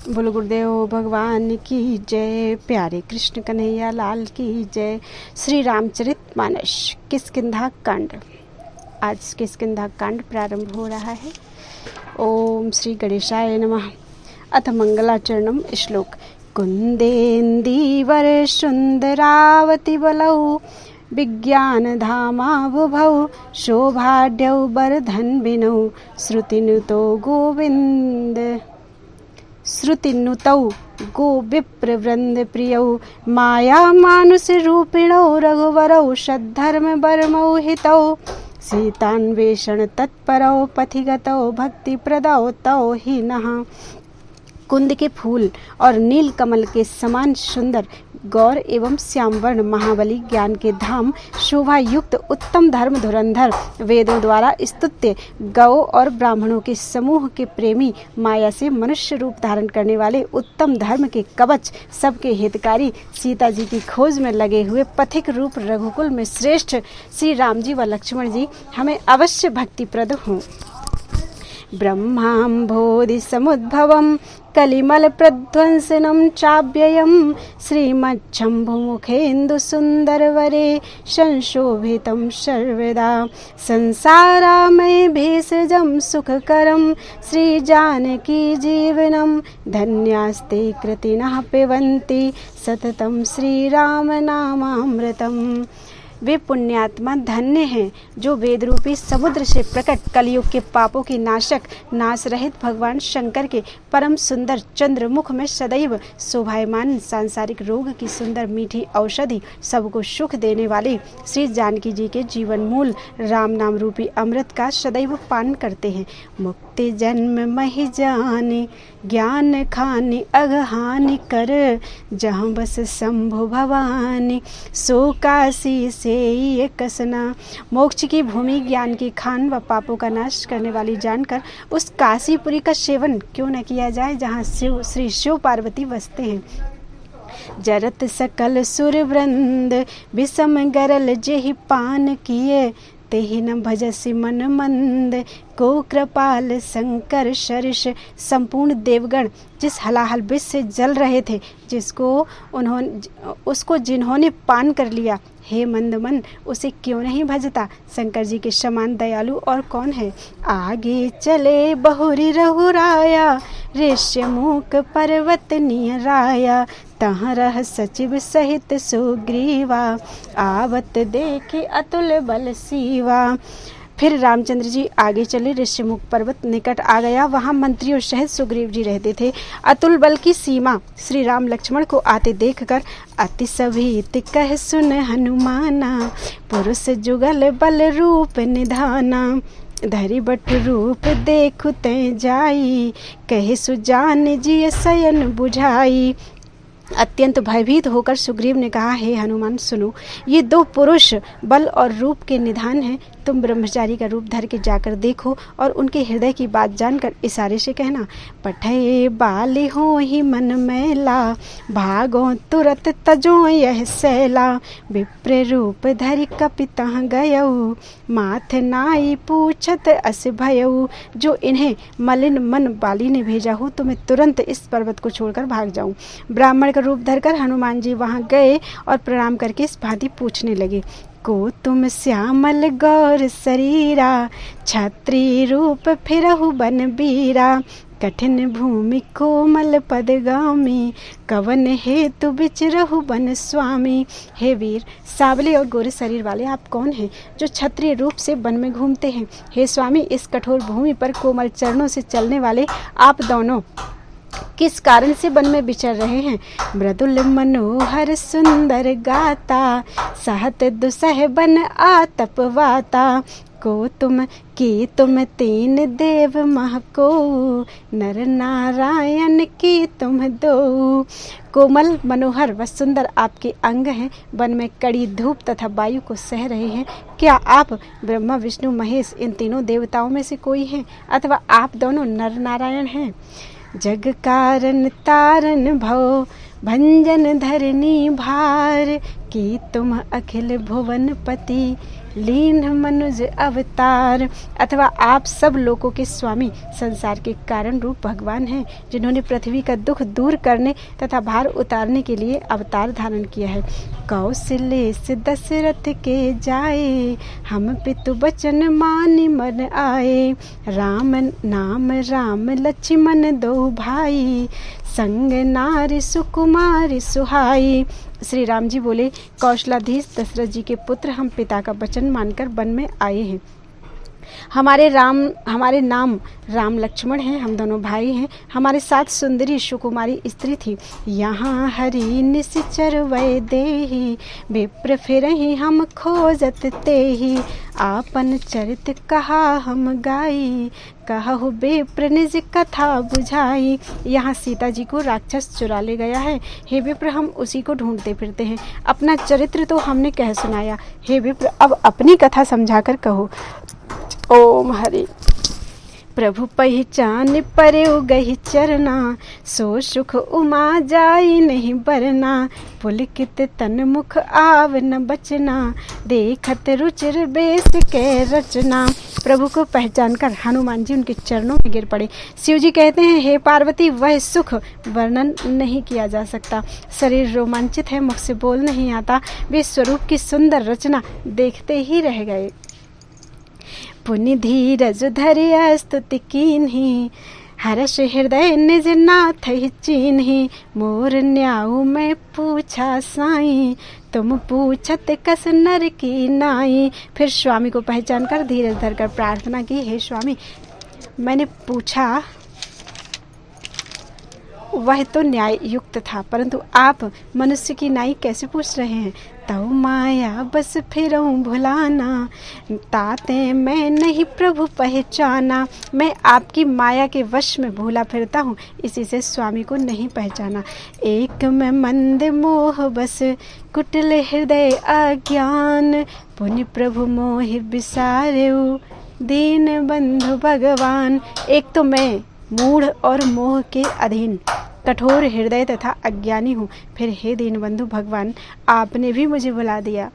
बोलो गुरुदेव भगवान की जय। प्यारे कृष्ण कन्हैया लाल की जय। श्री रामचरितमानस किष्किंधा कांड। आज किष्किंधा कांड प्रारंभ हो रहा है। ओम श्री गणेशाय नमः। अथ मंगलाचरणम। श्लोक। कुंदेन्दीवर सुंदरावति बलौ विज्ञान धामाबुभौ शोभाढ्यौ बरधन्विनौ श्रुतिनुतो गोविंद श्रुतिनुतौ गो विप्रवृंद प्रियौ माया मानुष रूपिणौ रघुवरौ सद्धर्म बरमौ हितौ सीतान्वेषण तत्परौ पथिगतौ भक्ति प्रदौ तौ ही नः। कुंद के फूल और नील कमल के समान सुंदर गौर एवं श्यामवर्ण महाबली ज्ञान के धाम शोभा युक्त उत्तम धर्म धुरंधर वेदों द्वारा स्तुत्य गौ और ब्राह्मणों के समूह के प्रेमी माया से मनुष्य रूप धारण करने वाले उत्तम धर्म के कवच सबके हितकारी सीता जी की खोज में लगे हुए पथिक रूप रघुकुल में श्रेष्ठ श्री राम जी व लक्ष्मण जी हमें अवश्य भक्तिप्रद हों। ब्रह्माम्भोधि समुद्भवं कलिमल प्रध्वंसनं चाव्ययं श्रीमच्छम्भुमुखेन्दु सुन्दरवरे संशोभितं सर्वदा संसारामय भेषजं सुखकरं श्रीजानकी जीवनं धन्यास्ते कृतिनः पिबन्ति सततं श्रीराम नामामृतम्। वे पुण्यात्मा धन्य हैं जो वेद रूपी समुद्र से प्रकट कलयुग के पापों की नाशक नाश रहित भगवान शंकर के परम सुंदर चंद्रमुख में सदैव शोभायमान सांसारिक रोग की सुंदर मीठी औषधि सबको सुख देने वाले श्री जानकी जी के जीवन मूल राम नाम रूपी अमृत का सदैव पान करते हैं। मुक्ति जन्म महि जाने ज्ञान खाने अगहानि कर जहाँ बस शंभु भवानी सो काशी से ये कसना। मोक्ष की भूमि ज्ञान की खान व पापों का नाश करने वाली जानकर उस काशीपुरी का सेवन क्यों न किया जाए जहाँ श्री शिव पार्वती बसते हैं। जरत सकल सुर वृंद विषम गरल जेहि पान किए तेहि न भजसि मन मंद को कृपाल शंकर शरिष। संपूर्ण देवगण जिस हलाहल विष से जल रहे थे उसको जिन्होंने पान कर लिया, हे मंद मन उसे क्यों नहीं भजता। शंकर जी के समान दयालु और कौन है। आगे चले बहुरी रघुराया ऋष्यमुख पर्वत नियराया तहाँ रह सचिव सहित सुग्रीवा आवत देखे अतुल बल सीवा। फिर रामचंद्र जी आगे चले। ऋष्यमुख पर्वत निकट आ गया। वहां मंत्रियों सहित सुग्रीव जी रहते थे। अतुल बल की सीमा श्री राम लक्ष्मण को आते देखकर अति सभीत कह सुन हनुमाना पुरुष जुगल बल रूप निधाना धरि बट रूप देखु तै जाई कहे सुजान जी शयन बुझाई। अत्यंत भयभीत होकर सुग्रीव ने कहा, हे हनुमान सुनो, ये दो पुरुष बल और रूप के निधान हैं। तुम ब्रह्मचारी का रूप धर के जाकर देखो और उनके हृदय की बात जानकर इशारे से कहना, पठे बाली हो ही मन मैला भागो तुरत तजो यह सैला विप्र रूप धरि कपितः गयऊ माथ नाई पूछत अस भयऊ। जो इन्हें मलिन मन बाली ने भेजा हो तो मैं तुरंत इस पर्वत को छोड़कर भाग जाऊं। ब्राह्मण का रूप धरकर हनुमान जी वहां गए और प्रणाम करके इस भांति पूछने लगे, को तुम श्यामल गौर शरीरा छत्री रूप फिरहु बन बीरा कठिन भूमि कोमल पदगामी कवन हेतु बिचरहु बन स्वामी। हे वीर, सावले और गोरे शरीर वाले आप कौन हैं जो क्षत्रिय रूप से वन में घूमते हैं। हे स्वामी, इस कठोर भूमि पर कोमल चरणों से चलने वाले आप दोनों किस कारण से वन में विचर रहे हैं। मृदुल मनोहर सुंदर गाता सहत दुसह बन आतपवाता को तुम तीन देव महको नर नारायण की तुम दो। कोमल मनोहर व सुंदर आपके अंग हैं, वन में कड़ी धूप तथा वायु को सह रहे हैं। क्या आप ब्रह्मा विष्णु महेश इन तीनों देवताओं में से कोई हैं अथवा आप दोनों नर नारायण हैं। जग कारण तारन भव भंजन धरनी भार की तुम अखिल भुवन पति लीन मनुज अवतार। अथवा आप सब लोगों के स्वामी, संसार के कारण रूप भगवान हैं, जिन्होंने पृथ्वी का दुख दूर करने तथा भार उतारने के लिए अवतार धारण किया है। कौशल्य से दशरथ के जाए, हम पितु बचन मानि मन आए। राम नाम राम लक्ष्मण दो भाई, संग नारी सुकुमारी सुहाई। श्री राम जी बोले, कौशलाधीश दशरथ जी के पुत्र, हम पिता का वचन मानकर वन में आए हैं। हमारे नाम राम लक्ष्मण हैं, हम दोनों भाई हैं। हमारे साथ सुंदरी सुकुमारी स्त्री थी। यहाँ हरि निश्चर वै देहि, विप्र फिरहि हम खोजत तेहि। आपन चरित कहा हम गाई, कहु विप्र निज कथा बुझाई। यहाँ सीता जी को राक्षस चुरा ले गया है, हे विप्र हम उसी को ढूंढते फिरते हैं। अपना चरित्र तो हमने कह सुनाया, हे विप्र अब अपनी कथा समझाकर कहो। ओम हरि। प्रभु पहचान परे गही चरना, सो सुख उमा जाई नहीं बरना। पुलकित तन मुख आव न बचना, देखत रुचिर बेस के रचना। प्रभु को पहचान कर हनुमान जी उनके चरणों में गिर पड़े। शिव जी कहते हैं, हे पार्वती, वह सुख वर्णन नहीं किया जा सकता। शरीर रोमांचित है, मुख से बोल नहीं आता। वे स्वरूप की सुंदर रचना देखते ही रह गए। पुनि धीरज धरि स्तुति कीन्ही, हर्ष हृदय निज नाथ ही चीन्ही। मोर न्याऊ मैं पूछा साई, तुम पूछत कस नर की नाई। फिर स्वामी को पहचान कर धीरज धरकर प्रार्थना की, हे स्वामी, मैंने पूछा वह तो न्याय युक्त था, परंतु आप मनुष्य की नाई कैसे पूछ रहे हैं। तव माया बस फिरऊं भुलाना, ताते मैं नहीं प्रभु पहचाना। मैं आपकी माया के वश में भूला फिरता हूँ, इसी से स्वामी को नहीं पहचाना। एक में मंद मोह बस, कुटिल हृदय अज्ञान। पुनि प्रभु मोहि बिसारेउ, दीन बंधु भगवान। एक तो मैं मूढ़ और मोह के अधीन, कठोर हृदय तथा अज्ञानी हूँ, फिर हे दीनबंधु भगवान, आपने भी मुझे बुला दिया।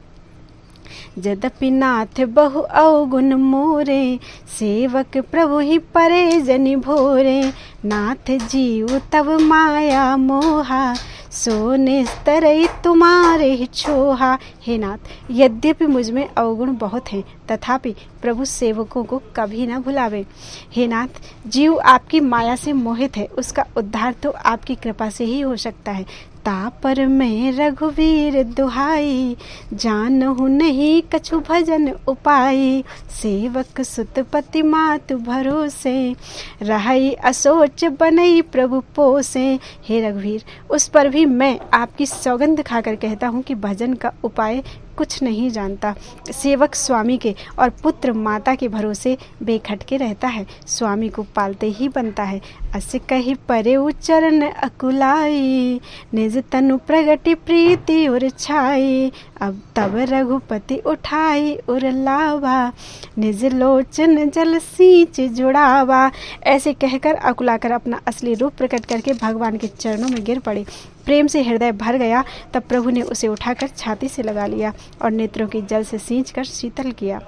यद्यपि नाथ बहु अवगुण मोरे, सेवक प्रभु ही परे जनि भोरे। नाथ जीव तब माया मोहा, सो निस्तरई तुम्हारे ही छोहा। हे नाथ, यद्यपि मुझ में अवगुण बहुत हैं, तथापि प्रभु सेवकों को कभी न भुलावे। हे नाथ, जीव आपकी माया से मोहित है, उसका उद्धार तो आपकी कृपा से ही हो सकता है। तापर मैं रघुवीर दुहाई, जानहु नहीं कछु भजन उपाई। सेवक सुत पति मातु भरोसे, रहई असोच बनई प्रभु पोसे। हे रघुवीर, उस पर भी मैं आपकी सौगंध खाकर कहता हूँ कि भजन का उपाय कुछ नहीं जानता। सेवक स्वामी के और पुत्र माता के भरोसे बेखटके रहता है, स्वामी को पालते ही बनता है। अस कही परे उच्चरण अकुलाई, निज तनु प्रगति प्रीति उर छाई। अब तब रघुपति उठाई उर लावा, निज लोचन जल सींच जुड़ावा। ऐसे कहकर अकुलाकर अपना असली रूप प्रकट करके भगवान के चरणों में गिर पड़े। प्रेम से हृदय भर गया, तब प्रभु ने उसे उठाकर छाती से लगा लिया और नेत्रों की जल से सींचकर शीतल किया।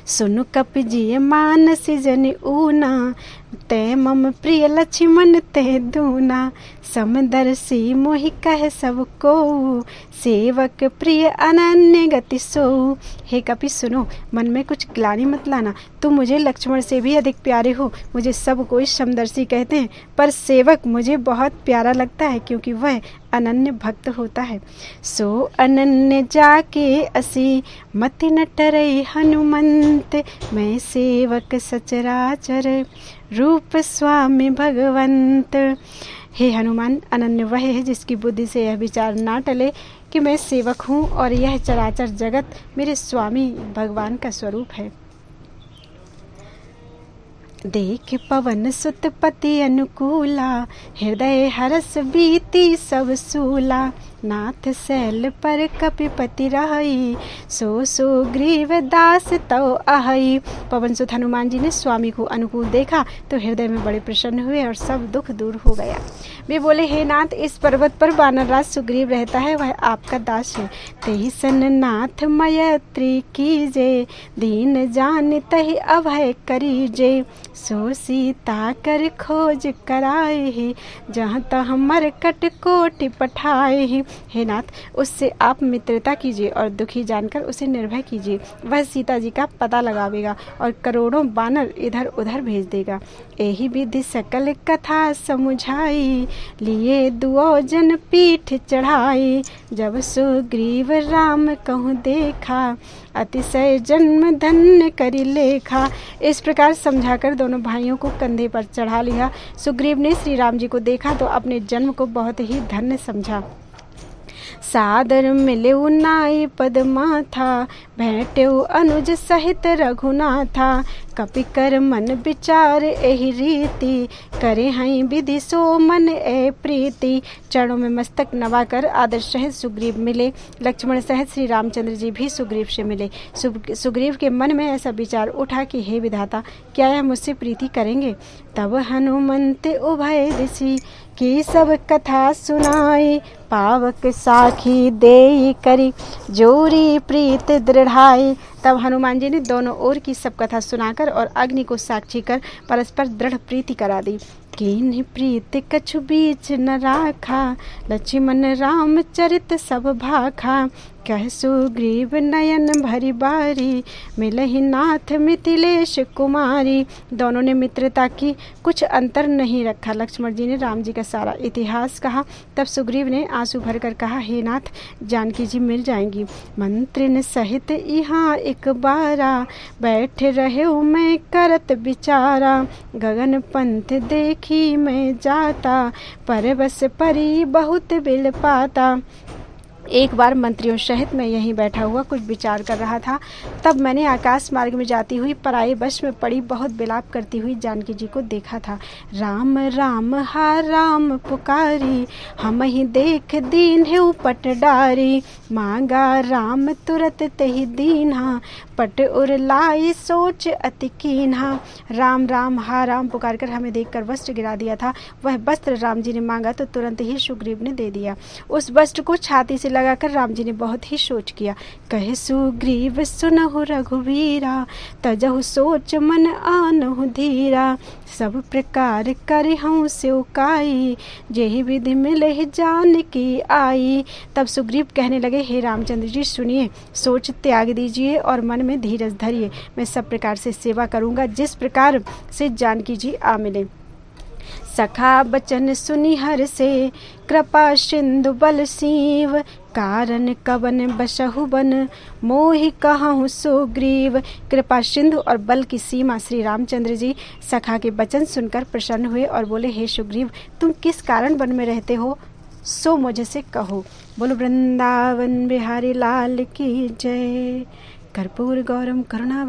सुनु कप जिय मानस जन ऊना, ते मम प्रिय लक्ष्मण ते दूना। समदर्शी मोहि कह सब को, सेवक प्रिय अनन्य गति सो। हे कपि सुनो, मन में कुछ ग्लानि मत लाना, तुम मुझे लक्ष्मण से भी अधिक प्यारे हो। मुझे सब कोई समदर्शी कहते हैं, पर सेवक मुझे बहुत प्यारा लगता है, क्योंकि वह अनन्य भक्त होता है। सो अनन्य जाके असी, मति न टरई हनुमंत। मैं सेवक सचराचर, रूप स्वामी भगवंत। हे हनुमान, अनन्य वह है जिसकी बुद्धि से यह विचार ना टले कि मैं सेवक हूँ और यह चराचर जगत मेरे स्वामी भगवान का स्वरूप है। देख पवन सुत पति अनुकूला, हृदय हरस बीती सब सूला। नाथ सैल पर कपिपति रहई, सो सुग्रीव दास तो आहई। पवन सुत हनुमान जी ने स्वामी को अनुकूल देखा तो हृदय में बड़े प्रसन्न हुए और सब दुख दूर हो गया। वे बोले, हे नाथ, इस पर्वत पर वानरराज सुग्रीव रहता है, वह आपका दास है। तेहि सन नाथ मैत्री कीजे, दीन जान तहि अभय करीजे। सो सीता कर खोज कराए, जहाँ तहाँ मरकट कोटि पठाए। हे नाथ, उससे आप मित्रता कीजिए और दुखी जानकर उसे निर्भय कीजिए। वह सीता जी का पता लगावेगा और करोड़ों बानर इधर उधर भेज देगा। यही विधि सकल कथा समुझाई, लिए दुओ जन पीठ चढ़ाई। जब सुग्रीव राम कहूँ देखा, अतिशय जन्म धन्य करी लेखा। इस प्रकार समझाकर दोनों भाइयों को कंधे पर चढ़ा लिया। सुग्रीव ने श्री राम जी को देखा तो अपने जन्म को बहुत ही धन्य समझा। सादर मिलेउ नाई पद माथा, भेंटेउ अनुज सहित रघुनाथा। कपि कर मन विचार एहि रीति, करे हई विधि सो मन ए प्रीति। चरणों में मस्तक नवाकर आदर सहित सुग्रीव मिले। लक्ष्मण सहित श्री रामचंद्र जी भी सुग्रीव से मिले। सुग्रीव के मन में ऐसा विचार उठा कि हे विधाता, क्या यह मुझसे प्रीति करेंगे? तब हनुमंत उभय ऋषि, की सब कथा सुनाई। पावक साखी देई करी, जोरी प्रीत दृढ़ाई। तब हनुमान जी ने दोनों ओर की सब कथा सुनाकर और अग्नि को साक्षी कर परस्पर दृढ़ प्रीति करा दी। कीन्ह प्रीत कछु बीच न राखा, लक्ष्मण राम चरित सब भाखा। कह सुग्रीव नयन भरी बारी, मिलहि नाथ मिथिलेश कुमारी। दोनों ने मित्रता की कुछ अंतर नहीं रखा। लक्ष्मण जी ने राम जी का सारा इतिहास कहा। तब सुग्रीव ने आंसू भरकर कहा, हे नाथ, जानकी जी मिल जाएंगी। मंत्रिन सहित यहाँ एक बारा, बैठे रहे मैं करत विचारा। गगन पंथ देखी मैं जाता, परबस परी बहुत बिल पाता। एक बार मंत्रियों सहित मैं यहीं बैठा हुआ कुछ विचार कर रहा था। तब मैंने आकाश मार्ग में जाती हुई पराये वश में पड़ी बहुत विलाप करती हुई जानकी जी को देखा था। राम राम हा राम पुकारी, हम ही देख दीन है पट डारी। मांगा राम तुरत तेहि दीन्हा, पट उर लाई सोच अति कीन्हा। राम राम हा राम पुकार कर हमें देखकर वस्त्र गिरा दिया था। वह वस्त्र राम जी ने मांगा तो तुरंत ही सुग्रीव ने दे दिया। उस वस्त्र को छाती से लगाकर राम जी ने बहुत ही सोच किया। कहे सुग्रीव सुनहु रघुवीरा, तजहु सोच मन आनहु धीरा। सब प्रकार करहु सेवकाई, जेहि विधि मिलहि जानकी आई। तब सुग्रीव कहने लगे, हे रामचंद्र जी सुनिए, सोच त्याग दीजिए और मन में धीरज धरिए। मैं सब प्रकार से सेवा करूंगा जिस प्रकार से जानकी जी आ मिले। सखा बचन सुनि हर से, कृपा सिंधु बल सीव। कारण कवन बसहु बन, मोहि कहूँ सुग्रीव। कृपा सिंधु और बल की सीमा श्री रामचंद्र जी सखा के वचन सुनकर प्रसन्न हुए और बोले, हे सुग्रीव, तुम किस कारण वन में रहते हो, सो मुझसे कहो। बोलो वृंदावन बिहारी लाल की जय। कर्पूर गौरम करुणा